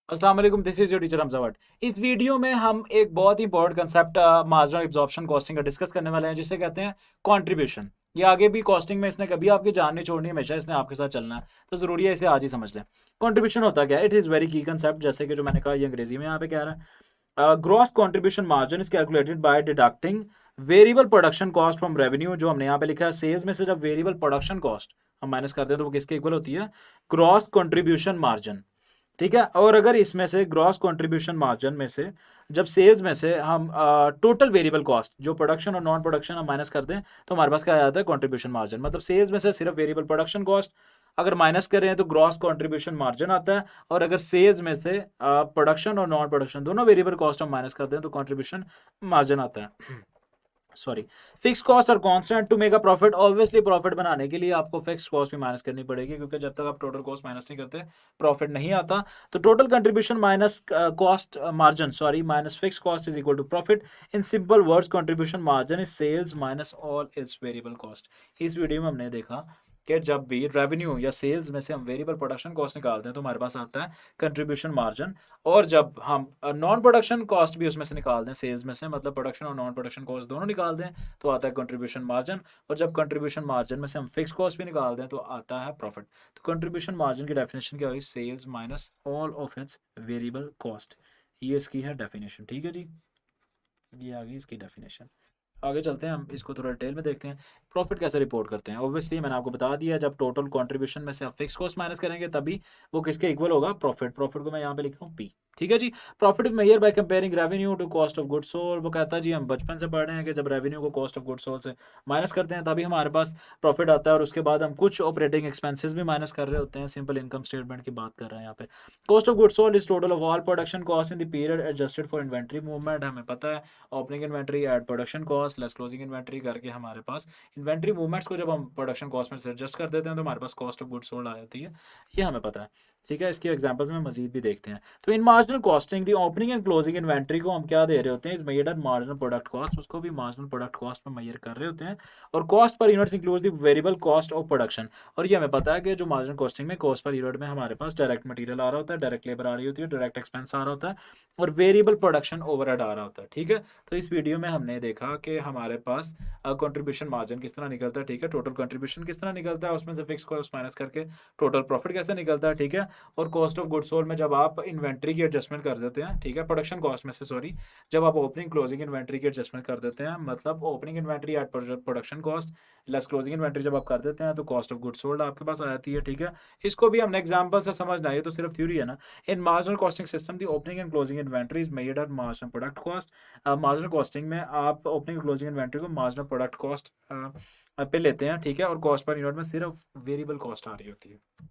अस्सलाम वालेकुम, this is your teacher Hamza Bhatt. इस वीडियो में हम एक बहुत ही important concept marginal absorption costing का डिस्कस करने वाले हैं, जिसे कहते हैं कंट्रीब्यूशन। ये आगे भी कॉस्टिंग में इसने कभी आपकी जान नहीं छोड़नी, हमेशा इसने आपके साथ चलना है, तो ज़रूरी है इसे आज ही समझ लें। कंट्रीब्यूशन होता क्या है? इट इज़ वेरी की कंसेप्ट, जैसे कि जो मैंने कहा, ये अंग्रेजी में यहाँ पे कह रहा है। Gross contribution margin is calculated by deducting variable production cost from revenue. जो हमने यहाँ पे लिखा है, सेल्स में से जब वेरिएबल प्रोडक्शन कॉस्ट हम माइनस करते हैं तो वो किसके इक्वल होती है? Gross contribution margin. ठीक है। और अगर इसमें से ग्रॉस कंट्रीब्यूशन मार्जिन में से जब सेल्स में से हम टोटल वेरिएबल कॉस्ट जो प्रोडक्शन और नॉन प्रोडक्शन हम माइनस कर दें, तो हमारे पास क्या आ जाता है? Contribution margin. मतलब सेल्स में से सिर्फ वेरिएबल प्रोडक्शन कॉस्ट अगर माइनस कर रहे हैं तो ग्रॉस कंट्रीब्यूशन मार्जिन आता है। और अगर सेल्स में से प्रोडक्शन और नॉन प्रोडक्शन दोनों वेरिएबल कॉस्ट हम माइनस कर दें तो कंट्रीब्यूशन मार्जिन आता है। सॉरी। फिक्स कॉस्ट और constant to make a profit. Obviously profit बनाने के लिए आपको फिक्स कॉस्ट भी माइनस करनी पड़ेगी, क्योंकि जब तक आप टोटल कॉस्ट माइनस नहीं करते प्रॉफिट नहीं आता। तो total contribution minus cost margin, sorry, minus fix cost is equal to profit. In simple words, contribution margin is sales minus all its variable cost. इस वीडियो में हमने देखा कि जब भी रेवेन्यू या सेल्स में से हम वेरिएबल प्रोडक्शन कॉस्ट निकालते हैं तो हमारे पास आता है कंट्रीब्यूशन मार्जिन। और जब हम नॉन प्रोडक्शन कॉस्ट भी उसमें से निकाल दें, सेल्स में से, मतलब प्रोडक्शन और नॉन प्रोडक्शन कॉस्ट दोनों निकाल दें, तो आता है कंट्रीब्यूशन मार्जिन। और जब कंट्रीब्यूशन मार्जिन में से हम फिक्स कॉस्ट भी निकाल दें तो आता है प्रॉफिट। तो कंट्रीब्यूशन मार्जिन की डेफिनेशन क्या हुई? Sales minus all of its variable cost. ये इसकी है डेफिनेशन। ठीक है जी, ये आ गई इसकी डेफिनेशन। आगे चलते हैं, हम इसको थोड़ा डिटेल में देखते हैं। प्रॉफिट कैसे रिपोर्ट करते हैं? ऑब्वियसली मैंने आपको बता दिया, जब टोटल कंट्रीब्यूशन में से आप फिक्स कॉस्ट माइनस करेंगे तभी वो किसके इक्वल होगा? प्रॉफिट। प्रॉफिट को मैं यहाँ पे लिख रहा हूँ पी। ठीक है जी। Profit measure by comparing revenue to cost of good sold. वो कहता है जी, हम बचपन से पढ़ रहे हैं कि जब रेवेन्यू को कॉस्ट ऑफ गुड सोल्ड से माइनस करते हैं तभी हमारे पास प्रॉफिट आता है। और उसके बाद हम कुछ ऑपरेटिंग एक्सपेंसेस भी माइनस कर रहे होते हैं। सिंपल इनकम स्टेटमेंट की बात कर रहे हैं यहाँ पे। Cost of good sold is total of all production cost in the period adjusted for inventory movement. हमें पता है opening inventory at production cost less closing inventory करके हमारे पास इन्वेंट्री मूवमेंट्स को जब हम प्रोडक्शन कॉस्ट में से एडजस्ट कर देते हैं तो हमारे पास कॉस्ट ऑफ गुड सोल्ड आ जाती है। ये हमें पता है। ठीक है, इसके एग्जांपल्स में मजीद भी देखते हैं। तो इन marginal costing the opening and closing inventory को हम क्या दे रहे होते हैं? इस मेजर्ड मार्जिनल प्रोडक्ट कॉस्ट, उसको भी मार्जिनल प्रोडक्ट कॉस्ट में मेजर कर रहे होते हैं। और cost per units includes the variable cost of production. और ये हमें पता है कि जो मार्जिनल कॉस्टिंग में कॉस्ट पर यूनिट में हमारे पास डायरेक्ट मटेरियल आ रहा होता है, डायरेक्ट लेबर आ रही होती है, डायरेक्ट एक्सपेंस आ रहा होता है, और वेरिएबल प्रोडक्शन ओवरहेड आ रहा होता है। ठीक है। तो इस वीडियो में हमने देखा कि हमारे पास कंट्रीब्यूशन मार्जिन किस तरह निकलता है। ठीक है। टोटल कंट्रीब्यूशन किस तरह निकलता है, उसमें से फिक्स कॉस्ट माइनस करके टोटल प्रॉफिट कैसे निकलता है। ठीक है। और कॉस्ट ऑफ गुड सोल्ड में जब आप इन्वेंट्री की एडजस्टमेंट कर देते हैं, ठीक है, प्रोडक्शन कॉस्ट में से, सॉरी, जब आप ओपनिंग क्लोजिंग इन्वेंट्री की एडजस्टमेंट कर देते हैं, मतलब opening inventory at production cost less closing inventory जब आप कर देते हैं तो कॉस्ट ऑफ गुड सोल्ड आपके पास आ जाती है। ठीक है। इसको भी हमने एग्जाम्पल से समझना है, ये तो सिर्फ थ्योरी है ना। इन marginal costing system the opening and closing inventory is measured eight marginal product cost. Marginal costing में आप ओपनिंग क्लोजिंग इन्वेंट्री को मार्जिनल प्रोडक्ट कॉस्ट पे लेते हैं। ठीक है। और कॉस्ट पर यूनिट में सिर्फ वेरिएबल कॉस्ट आ रही होती है।